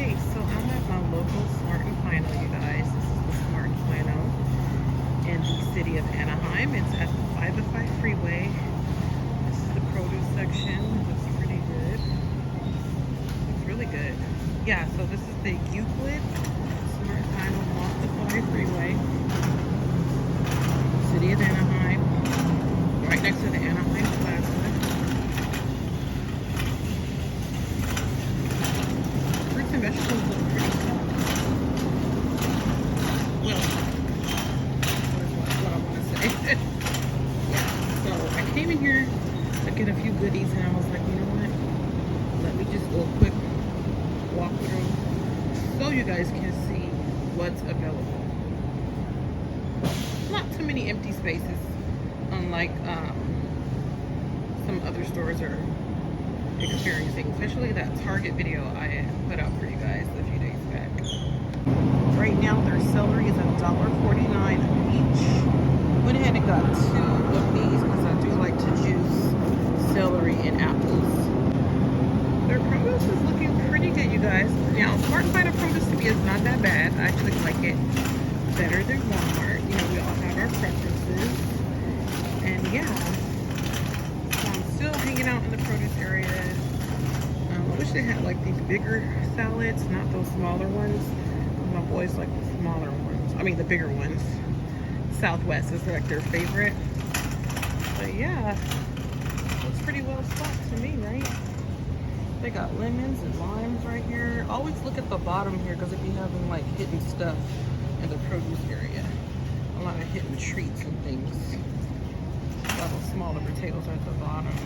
Okay, so I'm at my local Smart and Final, you guys. This is the Smart and Final in the city of Anaheim. It's at the 505 freeway. This is the produce section. Looks pretty good. Looks really good. Yeah, so this is the Euclid Smart and Final off the 5 freeway. City of Anaheim. Right next to the Anaheim Plaza. And vegetables look pretty good. Well, what I want to say. Yeah, so I came in here to get a few goodies and I was like, you know what? Let me just do a quick walk through so you guys can see what's available. Not too many empty spaces, unlike some other stores are experiencing, especially that Target video I put out for you guys a few days back. Right now their celery is $1.49 each. Went ahead and got 2 of these because I do like to juice celery and apples. Their produce is looking pretty good, you guys. Now Smart & Final produce to me is not that bad. I actually like it better than Walmart. You know, we all have our preferences. And yeah, still hanging out in the produce area. I wish they had like these bigger salads, not those smaller ones. My boys like the smaller ones. I mean the bigger ones. Southwest is like their favorite. But yeah, looks pretty well stocked to me, right? They got lemons and limes right here. Always look at the bottom here because they be having like hidden stuff in the produce area. A lot of hidden treats and things. A lot of smaller potatoes at the bottom.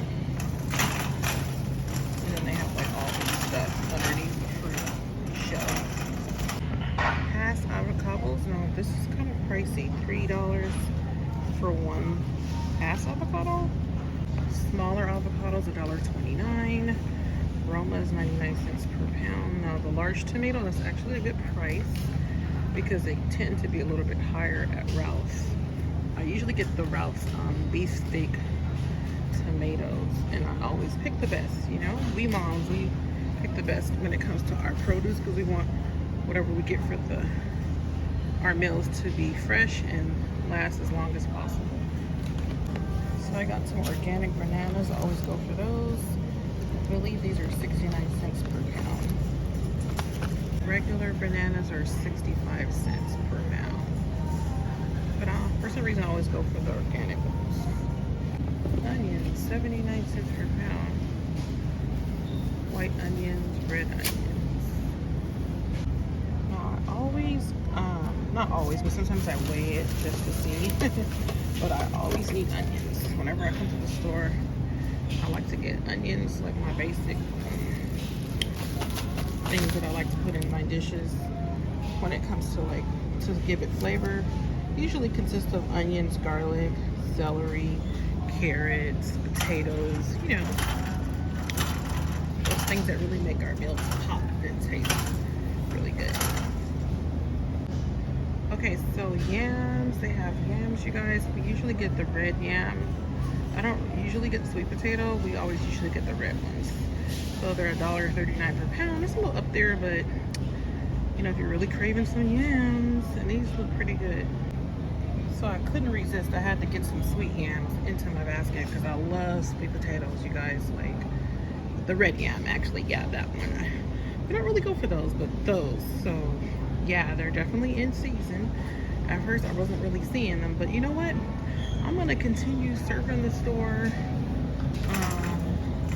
And then they have like all this stuff underneath the fruit shelf. Past avocados. Now this is kind of pricey. $3 for one past avocado. Smaller avocados, $1.29. Roma is 99 cents per pound. Now the large tomato, that's actually a good price because they tend to be a little bit higher at Ralph's. I usually get the Ralph's beefsteak tomatoes, and I always pick the best. You know, we moms, we pick the best when it comes to our produce because we want whatever we get for our meals to be fresh and last as long as possible. So I got some organic bananas. I always go for those. I believe these are 69 cents per pound. Regular bananas are 65 cents per pound. But for some reason I always go for the organic ones. Onions, 79 cents per pound. White onions, red onions. Now I always, not always, but sometimes I weigh it just to see. But I always need onions. Whenever I come to the store, I like to get onions, like my basic things that I like to put in my dishes. When it comes to like, to give it flavor, usually consists of onions, garlic, celery, carrots, potatoes, you know, those things that really make our meals pop and taste really good. Okay, so yams, they have yams, you guys. We usually get the red yam. I don't usually get the sweet potato. We always usually get the red ones. So they're $1.39 per pound. It's a little up there, but you know, if you're really craving some yams, and these look pretty good. So I couldn't resist. I had to get some sweet yams into my basket because I love sweet potatoes, you guys. Like the red yam, actually. Yeah, that one. We don't really go for those, but those. So yeah, they're definitely in season. At first I wasn't really seeing them, but you know what? I'm gonna continue surfing the store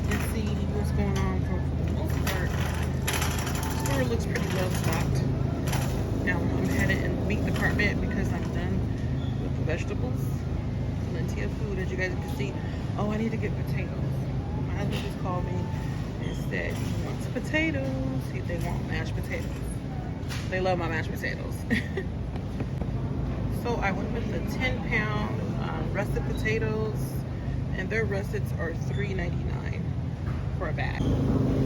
and see what's going on. For the most part, the store looks pretty well stocked. Now I'm headed in the meat department because I'm done with the vegetables. Plenty of food, as you guys can see. Oh, I need to get potatoes. My husband just called me and said he wants potatoes. They want mashed potatoes. They love my mashed potatoes. So I went with the 10-pound russet potatoes, and their russets are $3.99 for a bag.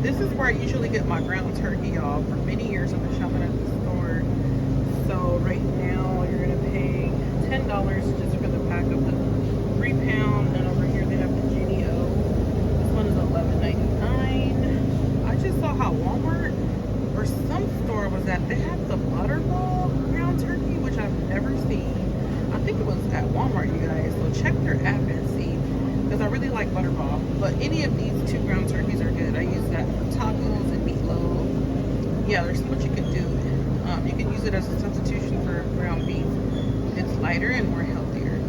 This is where I usually get my ground turkey, y'all. For many years I've been shopping at the store. So right now you're gonna pay $10 just for the pack of the 3-pound, and over here they have the GDO. This one is $11.99. I just saw how Walmart or some store was at, they had the Butterball ground turkey, which I've never seen. I think it was at Walmart, you guys. So check their app and see, because I really like Butterball. But any of these 2 ground turkeys are good. I use that for tacos and meatloaf. Yeah, there's so much you can do. You can use it as a substitution for ground beef. It's lighter and more healthier.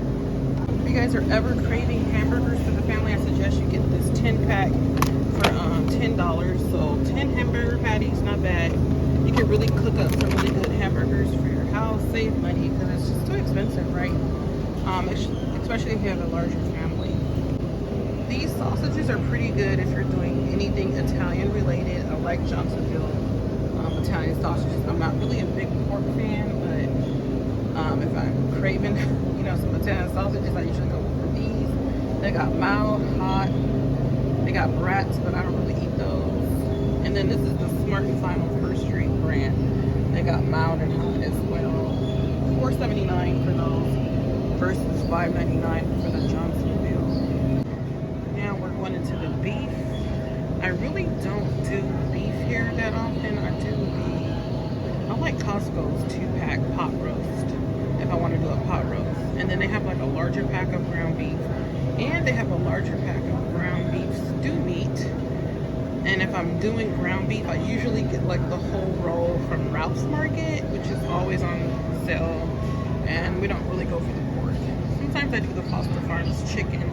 If you guys are ever craving hamburgers for the family, I suggest you get this 10-pack for $10. So 10 hamburger patties, not bad. You can really cook up some really good hamburgers for your house, save money, because it's just too expensive, right? Especially if you have a larger family. These sausages are pretty good if you're doing anything Italian related. I like Johnsonville Italian sausages. I'm not really a big pork fan, but if I'm craving, you know, some Italian sausages, I usually go for these. They got mild, hot. They got brats, but I don't really eat those. And then this is the Smart and Final First Street brand. They got mild and hot as well. $4.79 for those versus $5.99 for the Johnsonville. Now we're going into the beef. I really don't do beef here that often. I like Costco's 2-pack pot roast if I want to do a pot roast. And then they have like a larger pack of ground beef. And they have a larger pack of ground beef stew meat. And if I'm doing ground beef, I usually get like the whole roll from Ralph's Market, which is always on sale. And we don't really go for the pork. Sometimes I do the Foster Farms chicken.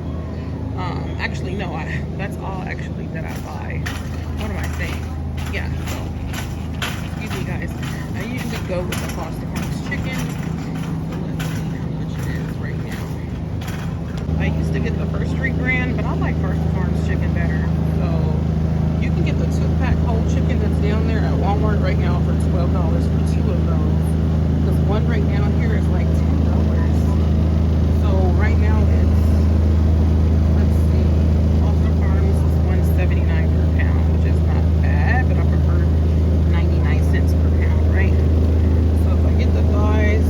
Actually, no, that's all actually that I buy. What am I saying? Yeah, so, excuse me guys. I usually go with the Foster Farms chicken. So let's see how much it is right now. I used to get the First Street brand, but I like Foster Farms chicken better. So you can get the 2-pack whole chicken that's down there at Walmart right now for $12 for 2 of those. Because one right now here is like $10. So right now it's, let's see, Foster Farms is $1.79 per pound, which is not bad, but I prefer 99 cents per pound, right? So if I get the thighs,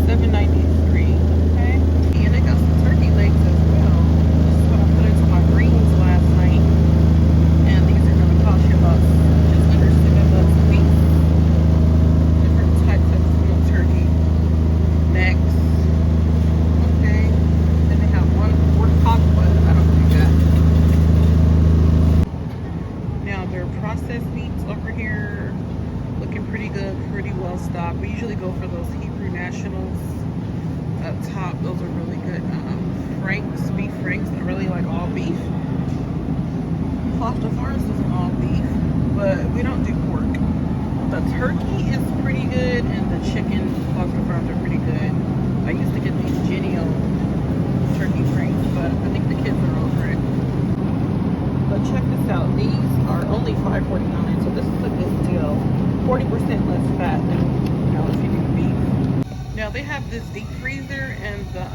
$7.93, okay? And they got some turkey legs as well. This is what I put into my greens last night. And these are gonna cost you about just under $7 a piece. Different types of smoked turkey necks. Okay. Then they have one pork cock, but I don't do that. Now their processed meats over here looking pretty good, pretty well stocked. We usually go for those Hebrew Nationals up top. Those are really good. Franks, beef franks. I really like all beef. Foster Farms isn't all beef, but we don't do pork. The turkey is pretty good, and the chicken Foster Farms are pretty good. I used to get these Genio turkey franks, but I think the kids are over it. But check this out. These are only $5.49, so this is a good deal. 40% less fat than, you know, if you do beef. Now they have this deep freezer and the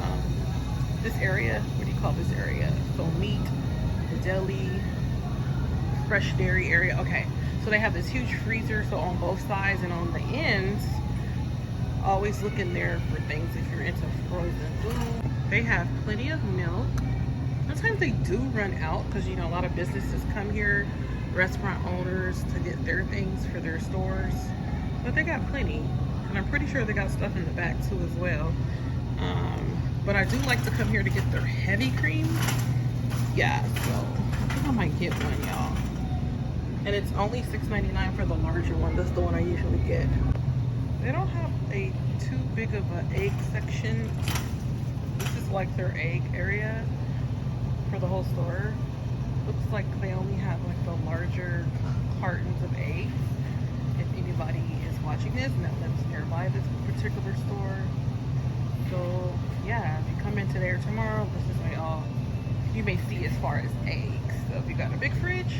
this area. What do you call this area? So meat, the deli, fresh dairy area. Okay, so they have this huge freezer, so on both sides and on the ends, always look in there for things if you're into frozen food. They have plenty of milk. Sometimes they do run out because, you know, a lot of businesses come here, restaurant owners, to get their things for their stores, but they got plenty. And I'm pretty sure they got stuff in the back too as well. But I do like to come here to get their heavy cream. Yeah, so I think I might get one, y'all. And it's only $6.99 for the larger one. This is the one I usually get. They don't have a too big of an egg section. This is like their egg area for the whole store. Looks like they only have like the larger cartons of eggs. If anybody is watching this and that lives nearby this particular store. So yeah, if you come into there tomorrow, this is like all you may see as far as eggs. So if you got a big fridge,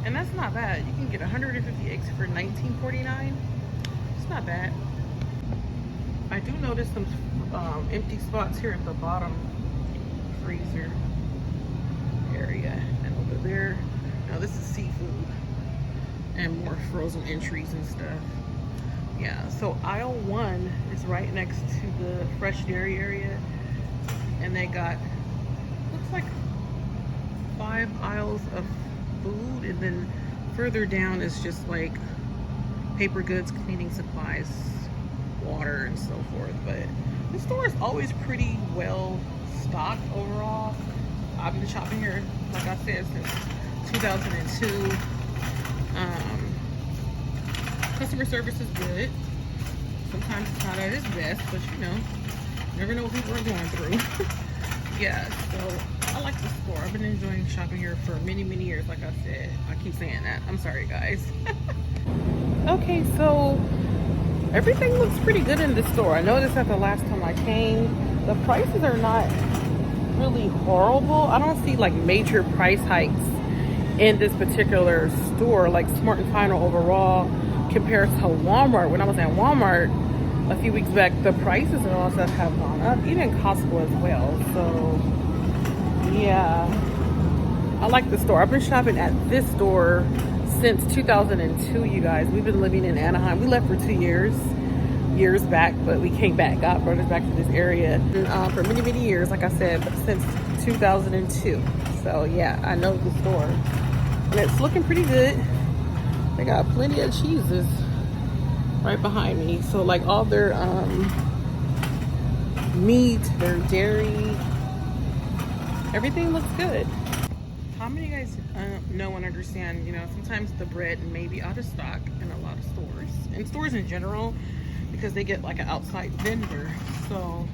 and that's not bad. You can get 150 eggs for $19.49. It's not bad. I do notice some empty spots here at the bottom freezer area. And over there, now this is seafood and more frozen entries and stuff. Yeah, so aisle 1 is right next to the fresh dairy area. And they got, looks like 5 aisles of food, and then further down is just like paper goods, cleaning supplies, water, and so forth. But the store is always pretty well stocked overall. I've been shopping here, like I said, since 2002. Customer service is good. Sometimes it's not at its best, but you know, never know what people are going through. Yeah, so I like the store. I've been enjoying shopping here for many years. Like I said, I keep saying that. I'm sorry, guys. Okay, so everything looks pretty good in this store. I noticed that the last time I came, the prices are not really horrible. I don't see like major price hikes in this particular store, like Smart and Final overall compared to Walmart. When I was at Walmart a few weeks back, the prices and all stuff have gone up, even Costco as well. So yeah, I like the store. I've been shopping at this store since 2002, you guys. We've been living in Anaheim. We left for 2 years back, but we came back. God brought us back to this area for many years, like I said, since 2002. So yeah, I know the store, and it's looking pretty good. They got plenty of cheeses right behind me. So like all their meat, their dairy, everything looks good. How many of you guys know and understand, you know, sometimes the bread may be out of stock in a lot of stores, and stores in general, because they get like an outside vendor. So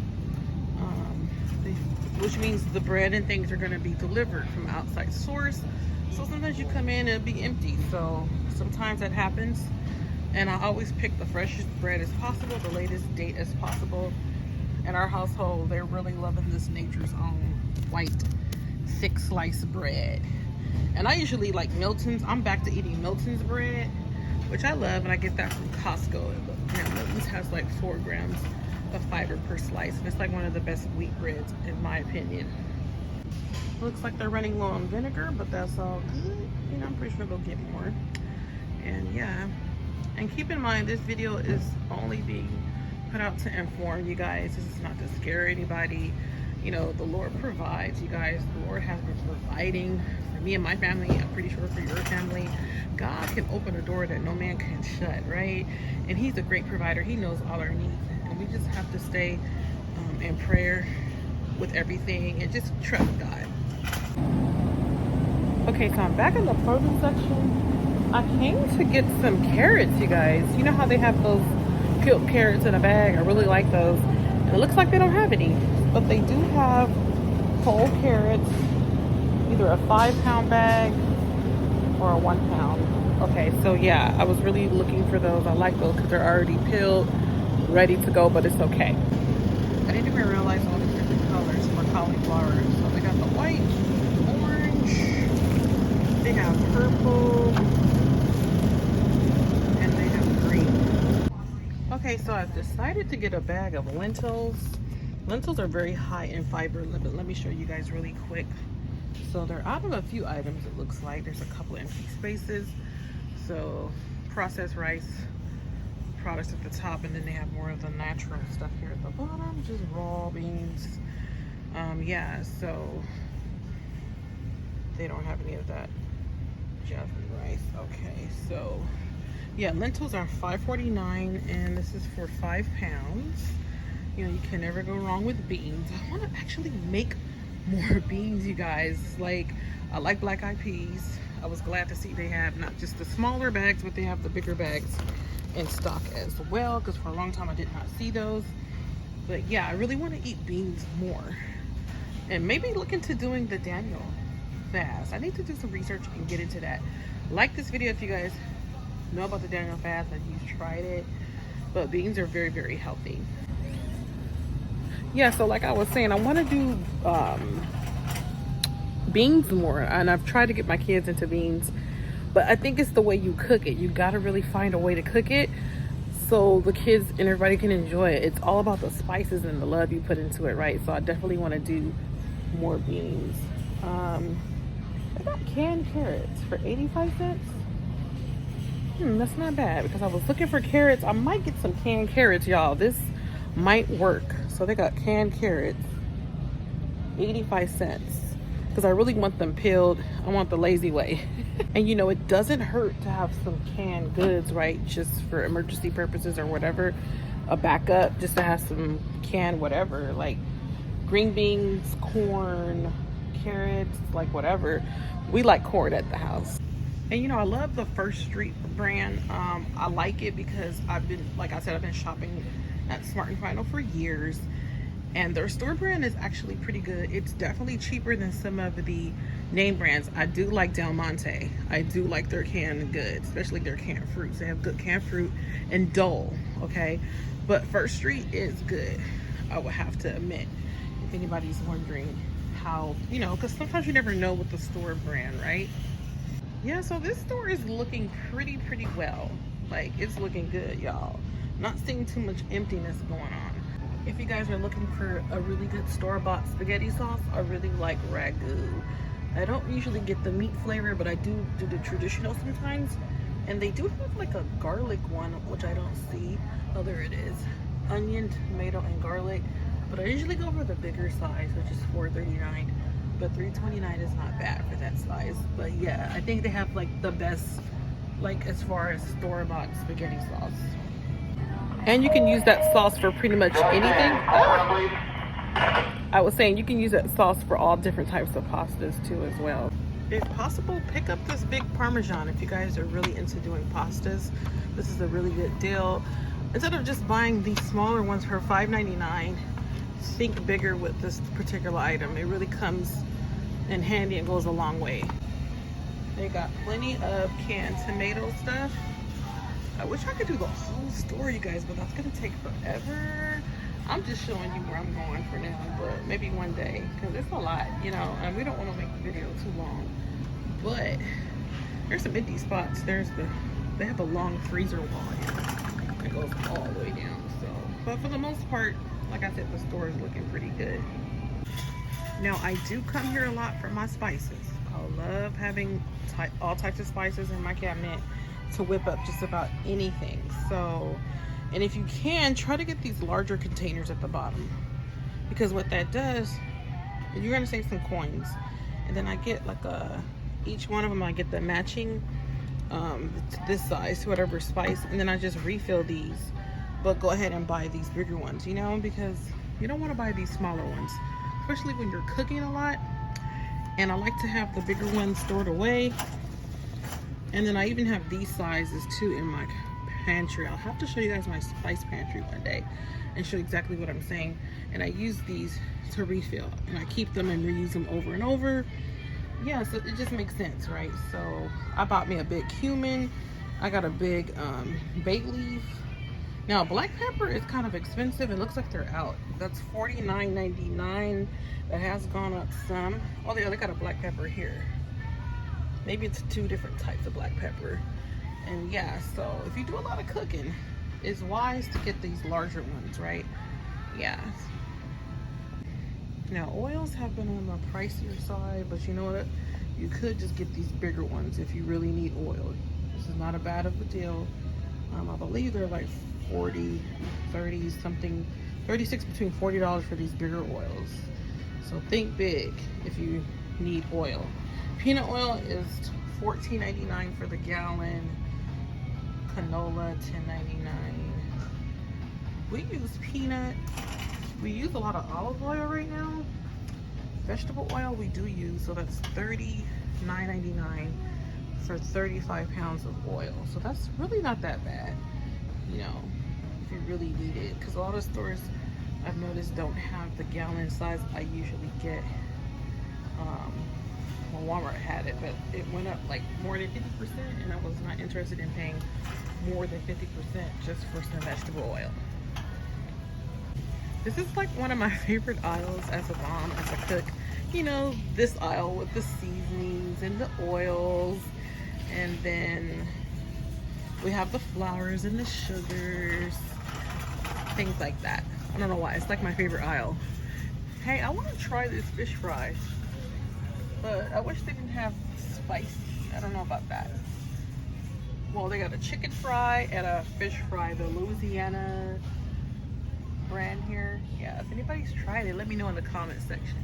which means the bread and things are going to be delivered from outside source. So sometimes you come in and it'll be empty. So sometimes that happens, and I always pick the freshest bread as possible, the latest date as possible. In our household, they're really loving this Nature's Own white thick slice bread, and I usually like Milton's. I'm back to eating Milton's bread, which I love, and I get that from Costco. You know, Milton's has like 4 grams of fiber per slice, and it's like one of the best wheat breads in my opinion. Looks like they're running low on vinegar, but that's all good. You know, I'm pretty sure they'll get more. And yeah, and keep in mind, this video is only being put out to inform you guys. This is not to scare anybody. You know, the Lord provides, you guys. The Lord has been providing for me and my family. I'm pretty sure for your family. God can open a door that no man can shut, right? And he's a great provider. He knows all our needs, and we just have to stay in prayer with everything and just trust God. Okay, so I'm back in the produce section. I came to get some carrots, you guys. You know how they have those peeled carrots in a bag? I really like those. And it looks like they don't have any, but they do have whole carrots, either a 5-pound bag or a 1 pound. Okay, so yeah, I was really looking for those. I like those because they're already peeled, ready to go, but it's okay. I didn't even realize all the different colors for cauliflower. So they got the white, orange, they have purple, and they have green. Okay, so I've decided to get a bag of lentils. Lentils are very high in fiber. Let me show you guys really quick. So they're out of a few items, it looks like. There's a couple empty spaces. So processed rice products at the top, and then they have more of the natural stuff here at the bottom, just raw beans. Yeah, so they don't have any of that jasmine rice. Okay, so yeah, lentils are $5.49, and this is for 5 pounds. You know, you can never go wrong with beans. I want to actually make more beans, you guys. Like, I like black eyed peas. I was glad to see they have not just the smaller bags, but they have the bigger bags in stock as well, because for a long time I did not see those. But yeah, I really want to eat beans more, and maybe look into doing the Daniel fast. I need to do some research and get into that. Like this video if you guys know about the Daniel fast, if you've tried it. But beans are very healthy. Yeah, so like I was saying, I want to do beans more, and I've tried to get my kids into beans, but I think it's the way you cook it. You got to really find a way to cook it so the kids and everybody can enjoy it. It's all about the spices and the love you put into it, right? So I definitely want to do more beans. I got canned carrots for 85 cents. That's not bad, because I was looking for carrots. I might get some canned carrots, y'all. This might work. So they got canned carrots, 85 cents. because I really want them peeled. I want the lazy way. And you know, it doesn't hurt to have some canned goods, right? Just for emergency purposes or whatever. A backup, just to have some canned whatever, like green beans, corn, carrots, like whatever. We like corn at the house. And you know, I love the First Street brand. I like it because I've been, like I said, I've been shopping at Smart & Final for years. And their store brand is actually pretty good. It's definitely cheaper than some of the name brands. I do like Del Monte. I do like their canned goods, especially their canned fruits. They have good canned fruit and Dole, okay? But First Street is good, I would have to admit, if anybody's wondering how, you know, because sometimes you never know with the store brand, right? Yeah, so this store is looking pretty well. Like, it's looking good, y'all. Not seeing too much emptiness going on. If you guys are looking for a really good store-bought spaghetti sauce, I really like Ragu. I don't usually get the meat flavor, but I do the traditional sometimes. And they do have like a garlic one, which I don't see. Oh, there it is. Onion, tomato, and garlic. But I usually go for the bigger size, which is $4.39. But $3.29 is not bad for that size. But yeah, I think they have like the best, like as far as store-bought spaghetti sauce. And you can use that sauce for pretty much anything. I was saying you can use that sauce for all different types of pastas too as well. If possible, pick up this big Parmesan if you guys are really into doing pastas. This is a really good deal. Instead of just buying these smaller ones for $5.99, think bigger with this particular item. It really comes in handy and goes a long way. They got plenty of canned tomato stuff. I wish I could do the whole store, you guys, but that's gonna take forever. I'm just showing you where I'm going for now, but maybe one day, because it's a lot, you know, and we don't want to make the video too long. But there's some empty spots. They have a long freezer wall here that goes all the way down. So, but for the most part, like I said, the store is looking pretty good. Now, I do come here a lot for my spices. I love having all types of spices in my cabinet to whip up just about anything. So, and if you can, try to get these larger containers at the bottom, because what that does, you're gonna save some coins. And then I get like each one of them, I get the matching this size to whatever spice, and then I just refill these. But go ahead and buy these bigger ones, you know, because you don't want to buy these smaller ones, especially when you're cooking a lot. And I like to have the bigger ones stored away. And then I even have these sizes too in my pantry. I'll have to show you guys my spice pantry one day and show exactly what I'm saying. And I use these to refill, and I keep them and reuse them over and over. Yeah, so it just makes sense, right? So I bought me a big cumin. I got a big bay leaf. Now black pepper is kind of expensive. It looks like they're out. That's $49.99. That has gone up some. Oh, they got a black pepper here. Maybe it's 2 different types of black pepper. And yeah, so if you do a lot of cooking, it's wise to get these larger ones, right? Yeah. Now, oils have been on the pricier side, but you know what? You could just get these bigger ones if you really need oil. This is not a bad of a deal. I believe they're like 40, 30 something, 36 between $40 for these bigger oils. So think big if you need oil. Peanut oil is $14.99 for the gallon. Canola, $10.99. We use peanut. We use a lot of olive oil right now. Vegetable oil we do use, so that's $39.99 for 35 pounds of oil. So that's really not that bad, you know, if you really need it. Because a lot of stores I've noticed don't have the gallon size I usually get. Well, Walmart had it, but it went up like more than 50%, and I was not interested in paying more than 50% just for some vegetable oil. This is like one of my favorite aisles as a mom, as a cook. You know, this aisle with the seasonings and the oils, and then we have the flours and the sugars, things like that. I don't know why, it's like my favorite aisle. Hey, I want to try this fish fry, but I wish they didn't have spicy. I don't know about that. Well, they got a chicken fry and a fish fry, the Louisiana brand here. Yeah, if anybody's tried it, let me know in the comment section.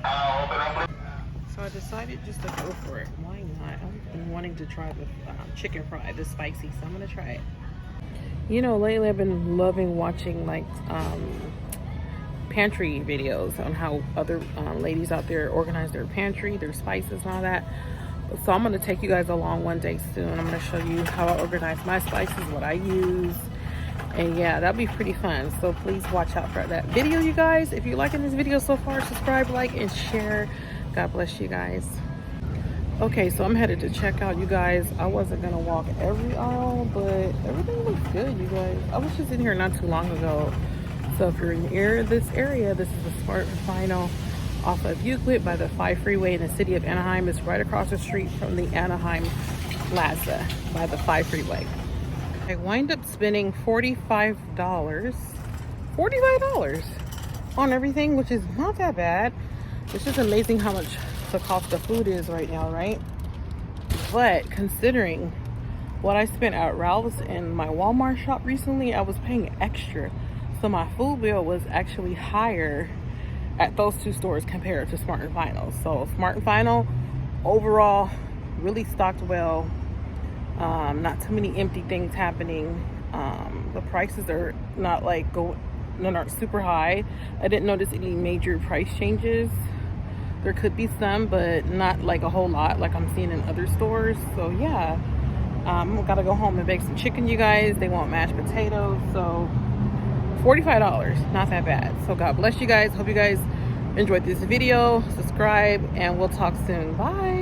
So I decided just to go for it. Why not? I've been wanting to try the chicken fry, the spicy, so I'm gonna try it. You know, lately I've been loving watching like pantry videos on how other ladies out there organize their pantry, their spices and all that. So I'm gonna take you guys along one day soon. I'm gonna show you how I organize my spices, what I use. And yeah, that'll be pretty fun. So please watch out for that video, you guys. If you're liking this video so far, subscribe, like, and share. God bless you guys. Okay, so I'm headed to check out, you guys. I wasn't gonna walk every aisle, but everything looks good, you guys. I was just in here not too long ago. So if you're in this area, this is the Smart & Final off of Euclid by the 5 freeway in the city of Anaheim. It's right across the street from the Anaheim Plaza by the 5 freeway. I wind up spending $45 on everything, which is not that bad. It's just amazing how much the cost of food is right now, right? But considering what I spent at Ralph's and my Walmart shop recently, I was paying extra. So my food bill was actually higher at those two stores compared to Smart & Final. So Smart & Final overall really stocked well. Not too many empty things happening. The prices are not like not super high. I didn't notice any major price changes. There could be some, but not like a whole lot like I'm seeing in other stores. So yeah, I'm gotta go home and bake some chicken, you guys. They want mashed potatoes, so $45, not that bad. So God bless you guys. Hope you guys enjoyed this video. Subscribe and we'll talk soon. Bye.